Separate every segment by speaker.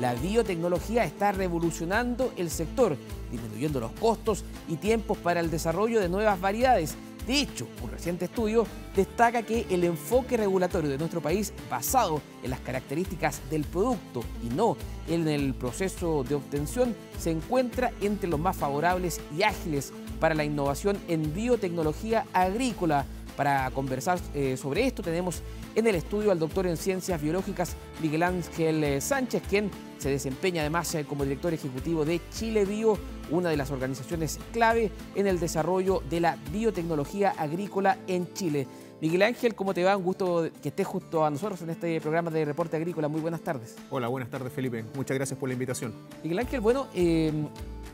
Speaker 1: la biotecnología está revolucionando el sector, disminuyendo los costos y tiempos para el desarrollo de nuevas variedades. De hecho, un reciente estudio destaca que el enfoque regulatorio de nuestro país, basado en las características del producto y no en el proceso de obtención, se encuentra entre los más favorables y ágiles para la innovación en biotecnología agrícola. Para conversar sobre esto tenemos en el estudio al doctor en Ciencias Biológicas Miguel Ángel Sánchez, quien se desempeña además como director ejecutivo de Chile Bio, una de las organizaciones clave en el desarrollo de la biotecnología agrícola en Chile. Miguel Ángel, ¿cómo te va? Un gusto que estés junto a nosotros en este programa de Reporte Agrícola. Muy buenas tardes.
Speaker 2: Hola, buenas tardes, Felipe. Muchas gracias por la invitación.
Speaker 1: Miguel Ángel, bueno,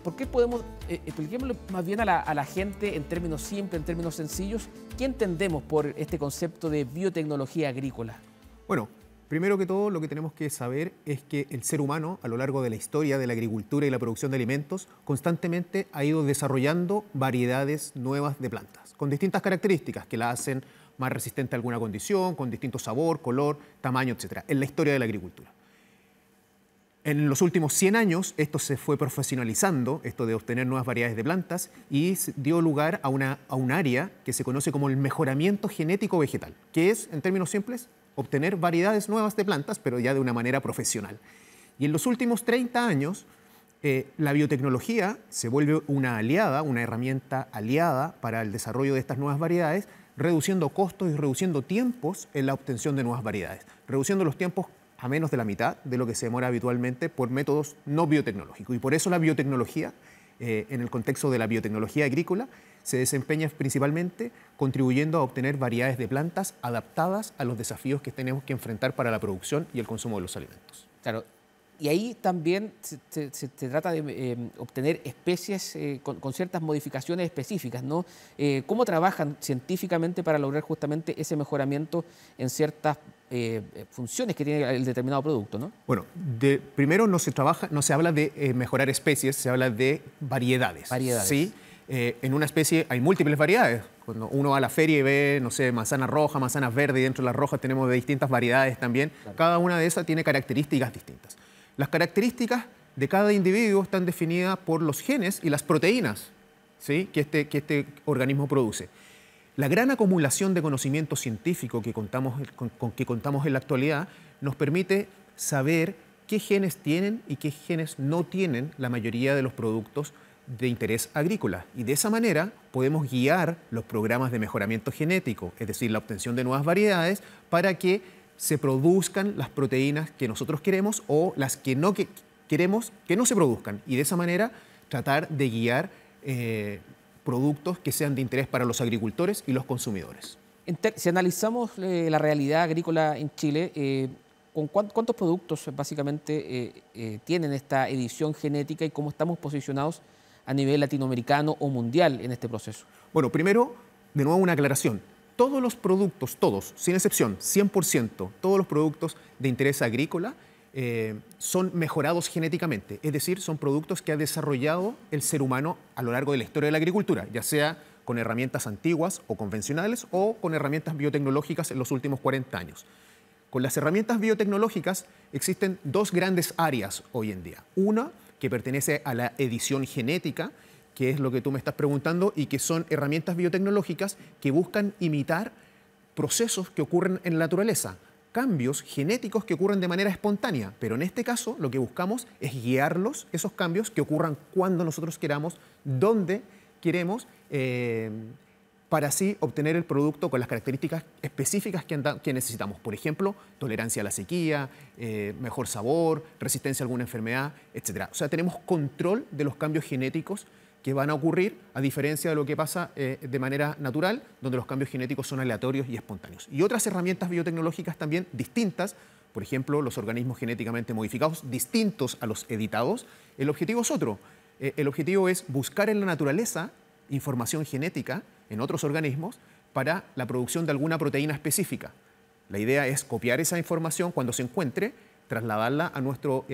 Speaker 1: ¿por qué podemos, expliquémosle más bien a la gente en términos simples, en términos sencillos, qué entendemos por este concepto de biotecnología agrícola?
Speaker 2: Bueno, primero que todo, lo que tenemos que saber es que el ser humano, a lo largo de la historia de la agricultura y la producción de alimentos, constantemente ha ido desarrollando variedades nuevas de plantas, con distintas características que la hacen más resistente a alguna condición, con distinto sabor, color, tamaño, etc. En la historia de la agricultura. En los últimos 100 años esto se fue profesionalizando, esto de obtener nuevas variedades de plantas, y dio lugar a un área que se conoce como el mejoramiento genético vegetal, que es, en términos simples, obtener variedades nuevas de plantas, pero ya de una manera profesional. Y en los últimos 30 años, la biotecnología se vuelve una aliada, una herramienta aliada para el desarrollo de estas nuevas variedades, reduciendo costos y reduciendo tiempos en la obtención de nuevas variedades, reduciendo los tiempos a menos de la mitad de lo que se demora habitualmente por métodos no biotecnológicos. Y por eso la biotecnología, en el contexto de la biotecnología agrícola, se desempeña principalmente contribuyendo a obtener variedades de plantas adaptadas a los desafíos que tenemos que enfrentar para la producción y el consumo de los alimentos.
Speaker 1: Claro, y ahí también se trata de obtener especies con ciertas modificaciones específicas, ¿no? ¿Cómo trabajan científicamente para lograr justamente ese mejoramiento en ciertas funciones que tiene el determinado producto, ¿no?
Speaker 2: Bueno, primero no se habla de mejorar especies, se habla de variedades.
Speaker 1: Variedades.
Speaker 2: ¿Sí? En una especie hay múltiples variedades. Cuando uno va a la feria y ve, no sé, manzanas rojas, manzanas verdes, y dentro de las rojas tenemos de distintas variedades también. Claro. Cada una de esas tiene características distintas. Las características de cada individuo están definidas por los genes y las proteínas, ¿sí?, que este organismo produce. La gran acumulación de conocimiento científico que con que contamos en la actualidad nos permite saber qué genes tienen y qué genes no tienen la mayoría de los productos de interés agrícola. Y de esa manera podemos guiar los programas de mejoramiento genético, es decir, la obtención de nuevas variedades, para que se produzcan las proteínas que nosotros queremos o las que no queremos que no se produzcan. Y de esa manera tratar de guiar productos que sean de interés para los agricultores y los consumidores.
Speaker 1: Si analizamos la realidad agrícola en Chile, ¿cuántos productos básicamente tienen esta edición genética y cómo estamos posicionados a nivel latinoamericano o mundial en este proceso?
Speaker 2: Bueno, primero, de nuevo una aclaración. Todos los productos, todos, sin excepción, 100%, todos los productos de interés agrícola son mejorados genéticamente, es decir, son productos que ha desarrollado el ser humano a lo largo de la historia de la agricultura, ya sea con herramientas antiguas o convencionales o con herramientas biotecnológicas en los últimos 40 años. Con las herramientas biotecnológicas existen dos grandes áreas hoy en día. Una que pertenece a la edición genética, que es lo que tú me estás preguntando, y que son herramientas biotecnológicas que buscan imitar procesos que ocurren en la naturaleza, cambios genéticos que ocurren de manera espontánea, pero en este caso lo que buscamos es guiarlos, esos cambios que ocurran cuando nosotros queramos, donde queremos, para así obtener el producto con las características específicas que necesitamos. Por ejemplo, tolerancia a la sequía, mejor sabor, resistencia a alguna enfermedad, etc. O sea, tenemos control de los cambios genéticos que van a ocurrir, a diferencia de lo que pasa de manera natural, donde los cambios genéticos son aleatorios y espontáneos. Y otras herramientas biotecnológicas también distintas, por ejemplo, los organismos genéticamente modificados, distintos a los editados. El objetivo es otro. El objetivo es buscar en la naturaleza información genética en otros organismos para la producción de alguna proteína específica. La idea es copiar esa información cuando se encuentre, trasladarla a nuestro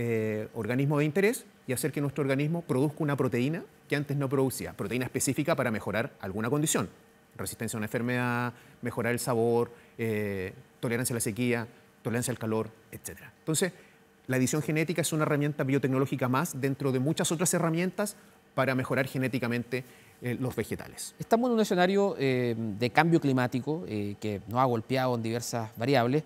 Speaker 2: organismo de interés y hacer que nuestro organismo produzca una proteína que antes no producía, proteína específica para mejorar alguna condición, resistencia a una enfermedad, mejorar el sabor, tolerancia a la sequía, tolerancia al calor, etc. Entonces, la edición genética es una herramienta biotecnológica más dentro de muchas otras herramientas para mejorar genéticamente los vegetales.
Speaker 1: Estamos en un escenario de cambio climático que nos ha golpeado en diversas variables.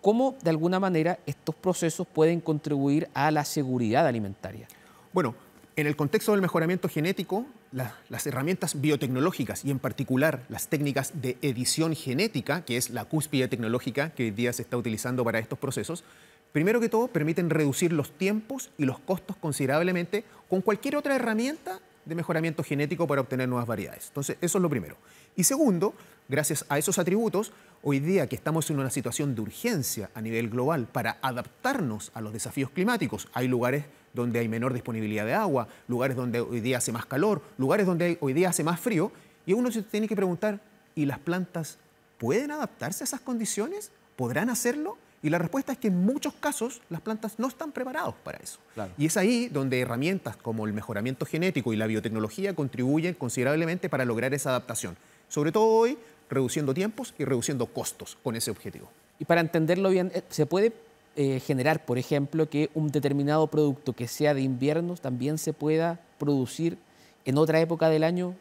Speaker 1: ¿Cómo, de alguna manera, estos procesos pueden contribuir a la seguridad alimentaria?
Speaker 2: Bueno, en el contexto del mejoramiento genético, las herramientas biotecnológicas y en particular las técnicas de edición genética, que es la cúspide tecnológica que hoy día se está utilizando para estos procesos, primero que todo permiten reducir los tiempos y los costos considerablemente con cualquier otra herramienta de mejoramiento genético para obtener nuevas variedades. Entonces, eso es lo primero. Y segundo, gracias a esos atributos, hoy día que estamos en una situación de urgencia a nivel global para adaptarnos a los desafíos climáticos, hay lugares donde hay menor disponibilidad de agua, lugares donde hoy día hace más calor, lugares donde hoy día hace más frío, y uno se tiene que preguntar, ¿y las plantas pueden adaptarse a esas condiciones? ¿Podrán hacerlo? Y la respuesta es que en muchos casos las plantas no están preparadas para eso.
Speaker 1: Claro.
Speaker 2: Y es ahí donde herramientas como el mejoramiento genético y la biotecnología contribuyen considerablemente para lograr esa adaptación. Sobre todo hoy, reduciendo tiempos y reduciendo costos con ese objetivo.
Speaker 1: Y para entenderlo bien, ¿se puede generar, por ejemplo, que un determinado producto que sea de invierno también se pueda producir en otra época del año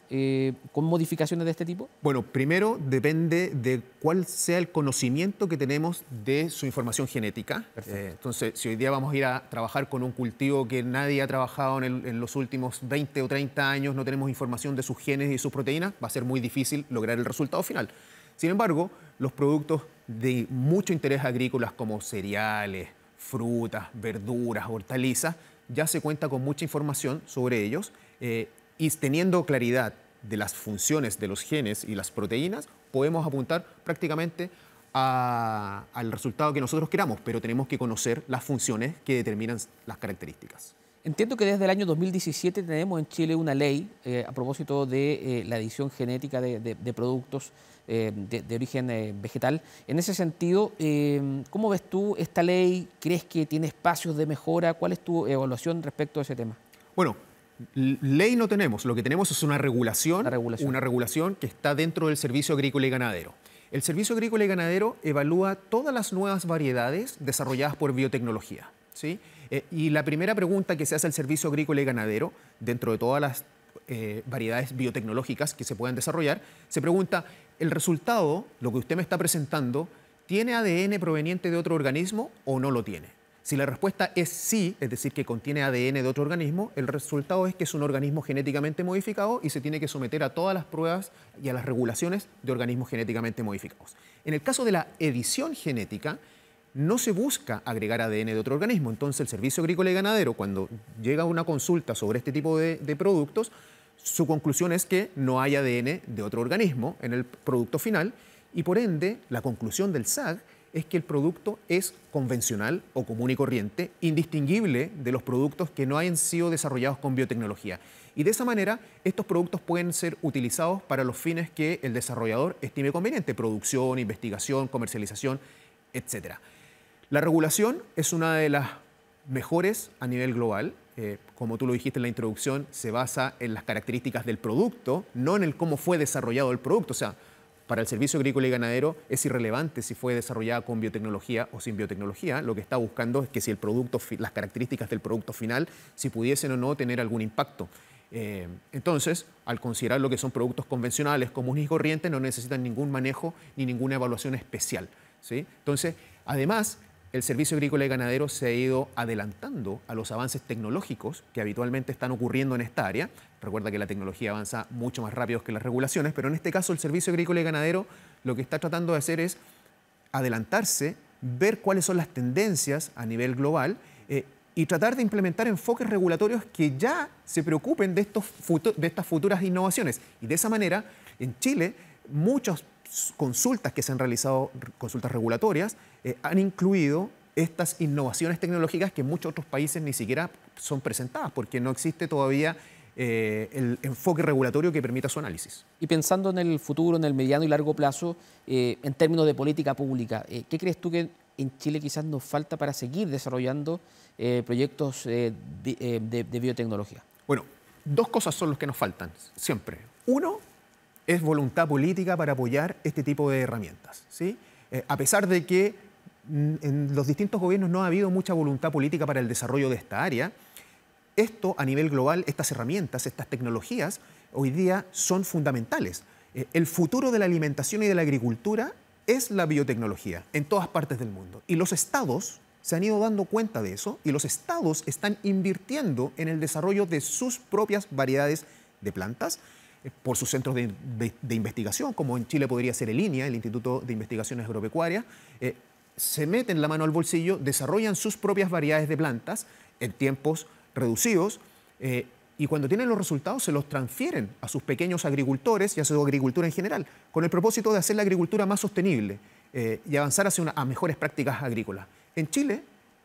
Speaker 1: con modificaciones de este tipo?
Speaker 2: Bueno, primero depende de cuál sea el conocimiento que tenemos de su información genética. Entonces, si hoy día vamos a ir a trabajar con un cultivo que nadie ha trabajado en los últimos 20 o 30 años, no tenemos información de sus genes y sus proteínas, va a ser muy difícil lograr el resultado final. Sin embargo, los productos de mucho interés agrícolas como cereales, frutas, verduras, hortalizas, ya se cuenta con mucha información sobre ellos. Y teniendo claridad de las funciones de los genes y las proteínas, podemos apuntar prácticamente al resultado que nosotros queramos, pero tenemos que conocer las funciones que determinan las características.
Speaker 1: Entiendo que desde el año 2017 tenemos en Chile una ley a propósito de la edición genética de productos de origen vegetal. En ese sentido, ¿cómo ves tú esta ley? ¿Crees que tiene espacios de mejora? ¿Cuál es tu evaluación respecto a ese tema?
Speaker 2: Bueno, ley no tenemos, lo que tenemos es una regulación que está dentro del Servicio Agrícola y Ganadero. El Servicio Agrícola y Ganadero evalúa todas las nuevas variedades desarrolladas por biotecnología, ¿sí? Y la primera pregunta que se hace al Servicio Agrícola y Ganadero, dentro de todas las variedades biotecnológicas que se puedan desarrollar, se pregunta, ¿el resultado, lo que usted me está presentando, tiene ADN proveniente de otro organismo o no lo tiene? Si la respuesta es sí, es decir, que contiene ADN de otro organismo, el resultado es que es un organismo genéticamente modificado y se tiene que someter a todas las pruebas y a las regulaciones de organismos genéticamente modificados. En el caso de la edición genética, no se busca agregar ADN de otro organismo. Entonces, el Servicio Agrícola y Ganadero, cuando llega a una consulta sobre este tipo de productos, su conclusión es que no hay ADN de otro organismo en el producto final y, por ende, la conclusión del SAG es que el producto es convencional o común y corriente, indistinguible de los productos que no hayan sido desarrollados con biotecnología. Y de esa manera, estos productos pueden ser utilizados para los fines que el desarrollador estime conveniente, producción, investigación, comercialización, etc. La regulación es una de las mejores a nivel global. Como tú lo dijiste en la introducción, se basa en las características del producto, no en el cómo fue desarrollado el producto. O sea, para el Servicio Agrícola y Ganadero es irrelevante si fue desarrollada con biotecnología o sin biotecnología. Lo que está buscando es que si el producto, las características del producto final, si pudiesen o no tener algún impacto. Entonces, al considerar lo que son productos convencionales, comunes y corrientes, no necesitan ningún manejo ni ninguna evaluación especial, ¿sí? Entonces, además, el Servicio Agrícola y Ganadero se ha ido adelantando a los avances tecnológicos que habitualmente están ocurriendo en esta área. Recuerda que la tecnología avanza mucho más rápido que las regulaciones, pero en este caso el Servicio Agrícola y Ganadero lo que está tratando de hacer es adelantarse, ver cuáles son las tendencias a nivel global y tratar de implementar enfoques regulatorios que ya se preocupen de estas futuras innovaciones. Y de esa manera, en Chile, muchas consultas que se han realizado, consultas regulatorias, han incluido estas innovaciones tecnológicas que en muchos otros países ni siquiera son presentadas porque no existe todavía el enfoque regulatorio que permita su análisis.
Speaker 1: Y pensando en el futuro, en el mediano y largo plazo, en términos de política pública, ¿qué crees tú que en Chile quizás nos falta para seguir desarrollando proyectos de biotecnología?
Speaker 2: Bueno, dos cosas son las que nos faltan siempre. Uno es voluntad política para apoyar este tipo de herramientas, ¿sí? A pesar de que en los distintos gobiernos no ha habido mucha voluntad política para el desarrollo de esta área. Esto, a nivel global, estas herramientas, estas tecnologías, hoy día son fundamentales. El futuro de la alimentación y de la agricultura es la biotecnología en todas partes del mundo. Y los estados se han ido dando cuenta de eso y los estados están invirtiendo en el desarrollo de sus propias variedades de plantas por sus centros de investigación, como en Chile podría ser el INIA, el Instituto de Investigaciones Agropecuarias. Se meten la mano al bolsillo, desarrollan sus propias variedades de plantas en tiempos reducidos y cuando tienen los resultados se los transfieren a sus pequeños agricultores y a su agricultura en general, con el propósito de hacer la agricultura más sostenible y avanzar a mejores prácticas agrícolas. En Chile,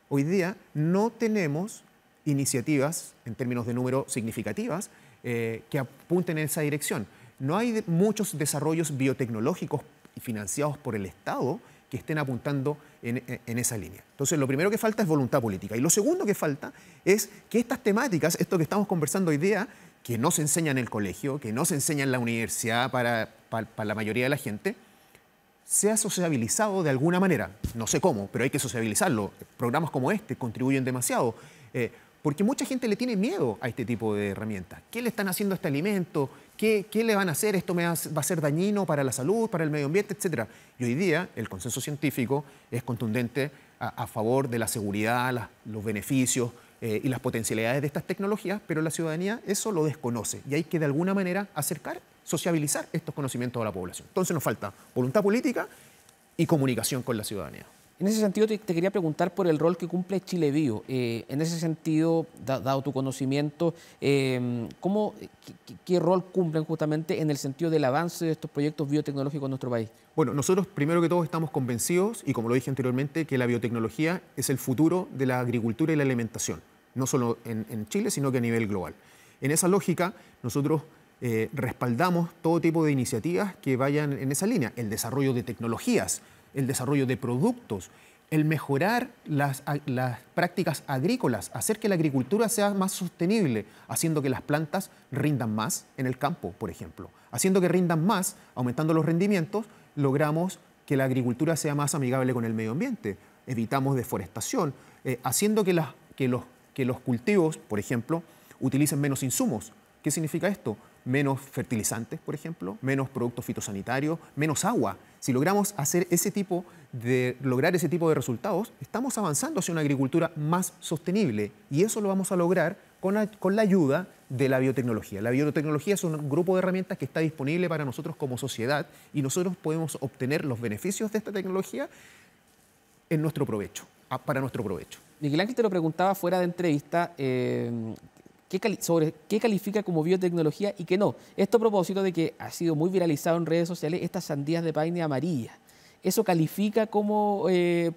Speaker 2: hoy día, no tenemos iniciativas, en términos de número significativas, que apunten en esa dirección. No hay muchos desarrollos biotecnológicos financiados por el Estado que estén apuntando en esa línea. Entonces, lo primero que falta es voluntad política. Y lo segundo que falta es que estas temáticas, esto que estamos conversando hoy día, que no se enseña en el colegio, que no se enseña en la universidad para la mayoría de la gente, sea sociabilizado de alguna manera. No sé cómo, pero hay que sociabilizarlo. Programas como este contribuyen demasiado. Porque mucha gente le tiene miedo a este tipo de herramientas. ¿Qué le están haciendo a este alimento? ¿Qué le van a hacer? ¿Esto va a ser dañino para la salud, para el medio ambiente, etcétera? Y hoy día el consenso científico es contundente a favor de la seguridad, los beneficios y las potencialidades de estas tecnologías, pero la ciudadanía eso lo desconoce y hay que de alguna manera sociabilizar estos conocimientos a la población. Entonces nos falta voluntad política y comunicación con la ciudadanía.
Speaker 1: En ese sentido, te quería preguntar por el rol que cumple Chile Bio. En ese sentido, dado tu conocimiento, ¿qué rol cumplen justamente en el sentido del avance de estos proyectos biotecnológicos en nuestro país?
Speaker 2: Bueno, nosotros primero que todo estamos convencidos, y como lo dije anteriormente, que la biotecnología es el futuro de la agricultura y la alimentación, no solo en Chile, sino que a nivel global. En esa lógica, nosotros respaldamos todo tipo de iniciativas que vayan en esa línea, el desarrollo de tecnologías, el desarrollo de productos, el mejorar las prácticas agrícolas, hacer que la agricultura sea más sostenible, haciendo que las plantas rindan más en el campo, por ejemplo. Haciendo que rindan más, aumentando los rendimientos, logramos que la agricultura sea más amigable con el medio ambiente. Evitamos deforestación, haciendo que los cultivos, por ejemplo, utilicen menos insumos. ¿Qué significa esto? Menos fertilizantes, por ejemplo, menos productos fitosanitarios, menos agua. Si logramos lograr ese tipo de resultados, estamos avanzando hacia una agricultura más sostenible y eso lo vamos a lograr con la ayuda de la biotecnología. La biotecnología es un grupo de herramientas que está disponible para nosotros como sociedad y nosotros podemos obtener los beneficios de esta tecnología en nuestro provecho, para nuestro provecho.
Speaker 1: Miguel Ángel te lo preguntaba fuera de entrevista, sobre qué califica como biotecnología y qué no. Esto a propósito de que ha sido muy viralizado en redes sociales estas sandías de paine amarillas. ¿Eso califica como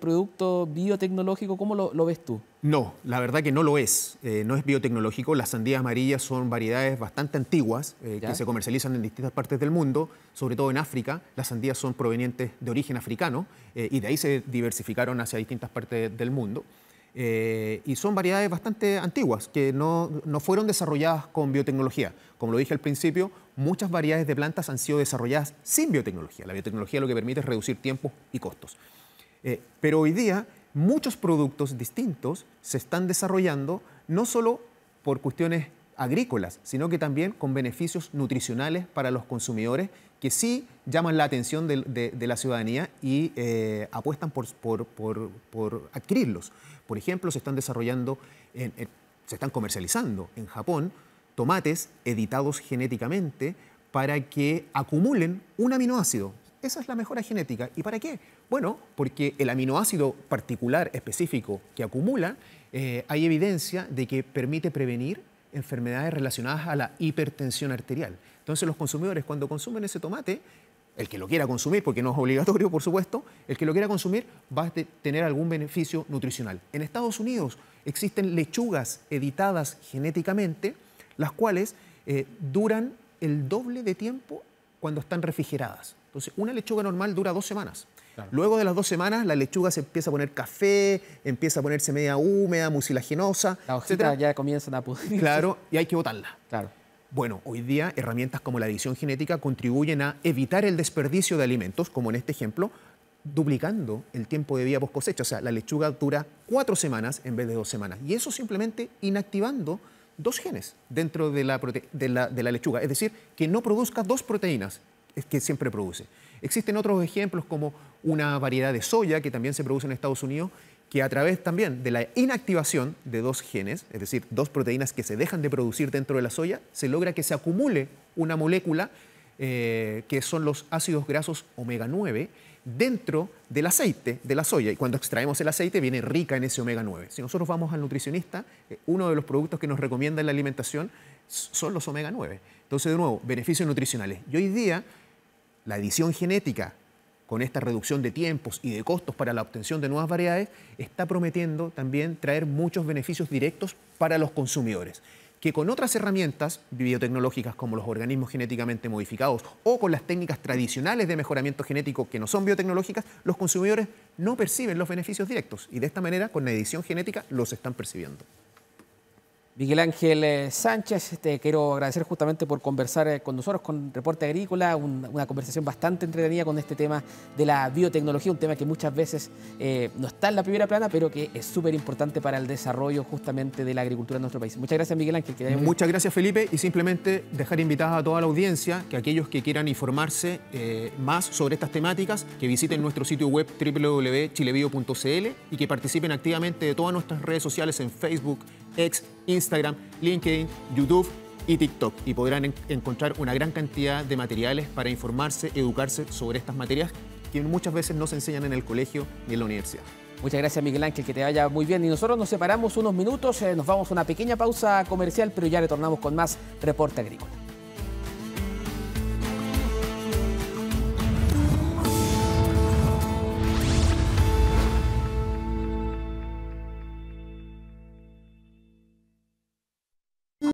Speaker 1: producto biotecnológico? ¿Cómo lo ves tú?
Speaker 2: No, la verdad que no lo es. No es biotecnológico. Las sandías amarillas son variedades bastante antiguas que se comercializan en distintas partes del mundo, sobre todo en África. Las sandías son provenientes de origen africano y de ahí se diversificaron hacia distintas partes del mundo. Y son variedades bastante antiguas que no fueron desarrolladas con biotecnología. Como lo dije al principio, muchas variedades de plantas han sido desarrolladas sin biotecnología. La biotecnología lo que permite es reducir tiempos y costos. Pero hoy día muchos productos distintos se están desarrollando no solo por cuestiones agrícolas, sino que también con beneficios nutricionales para los consumidores que sí llaman la atención de la ciudadanía y apuestan por adquirirlos. Por ejemplo, se están comercializando en Japón tomates editados genéticamente para que acumulen un aminoácido. Esa es la mejora genética. ¿Y para qué? Bueno, porque el aminoácido particular, específico, que acumula, hay evidencia de que permite prevenir enfermedades relacionadas a la hipertensión arterial. Entonces los consumidores cuando consumen ese tomate, el que lo quiera consumir, porque no es obligatorio, por supuesto, el que lo quiera consumir va a tener algún beneficio nutricional. En Estados Unidos existen lechugas editadas genéticamente, las cuales duran el doble de tiempo cuando están refrigeradas. Entonces, una lechuga normal dura 2 semanas. Claro. Luego de las 2 semanas, la lechuga se empieza a poner café, empieza a ponerse media húmeda, mucilaginosa,
Speaker 1: las hojitas ya comienzan a pudrirse.
Speaker 2: Claro, y hay que botarla.
Speaker 1: Claro.
Speaker 2: Bueno, hoy día herramientas como la edición genética contribuyen a evitar el desperdicio de alimentos, como en este ejemplo, duplicando el tiempo de vida post cosecha. O sea, la lechuga dura 4 semanas en vez de 2 semanas. Y eso simplemente inactivando 2 genes dentro de la lechuga. Es decir, que no produzca 2 proteínas que siempre produce. Existen otros ejemplos como una variedad de soya que también se produce en Estados Unidos, que a través también de la inactivación de 2 genes, es decir, 2 proteínas que se dejan de producir dentro de la soya, se logra que se acumule una molécula que son los ácidos grasos omega 9 dentro del aceite de la soya. Y cuando extraemos el aceite viene rica en ese omega 9. Si nosotros vamos al nutricionista, uno de los productos que nos recomienda en la alimentación son los omega 9. Entonces, de nuevo, beneficios nutricionales. Y hoy día, la edición genética, con esta reducción de tiempos y de costos para la obtención de nuevas variedades, está prometiendo también traer muchos beneficios directos para los consumidores, que con otras herramientas biotecnológicas como los organismos genéticamente modificados o con las técnicas tradicionales de mejoramiento genético que no son biotecnológicas, los consumidores no perciben los beneficios directos y de esta manera con la edición genética los están percibiendo.
Speaker 1: Miguel Ángel Sánchez, te quiero agradecer justamente por conversar con nosotros, con Reporte Agrícola, una conversación bastante entretenida con este tema de la biotecnología, un tema que muchas veces no está en la primera plana, pero que es súper importante para el desarrollo justamente de la agricultura en nuestro país. Muchas gracias, Miguel Ángel.
Speaker 2: Muchas gracias, Felipe, y simplemente dejar invitada a toda la audiencia que aquellos que quieran informarse más sobre estas temáticas, que visiten nuestro sitio web www.chilebio.cl y que participen activamente de todas nuestras redes sociales en Facebook, X, Instagram, LinkedIn, YouTube y TikTok, y podrán encontrar una gran cantidad de materiales para informarse, educarse sobre estas materias que muchas veces no se enseñan en el colegio ni en la universidad.
Speaker 1: Muchas gracias, Miguel Ángel, que te vaya muy bien. Y nosotros nos separamos unos minutos, nos vamos a una pequeña pausa comercial, pero ya retornamos con más Reporte Agrícola.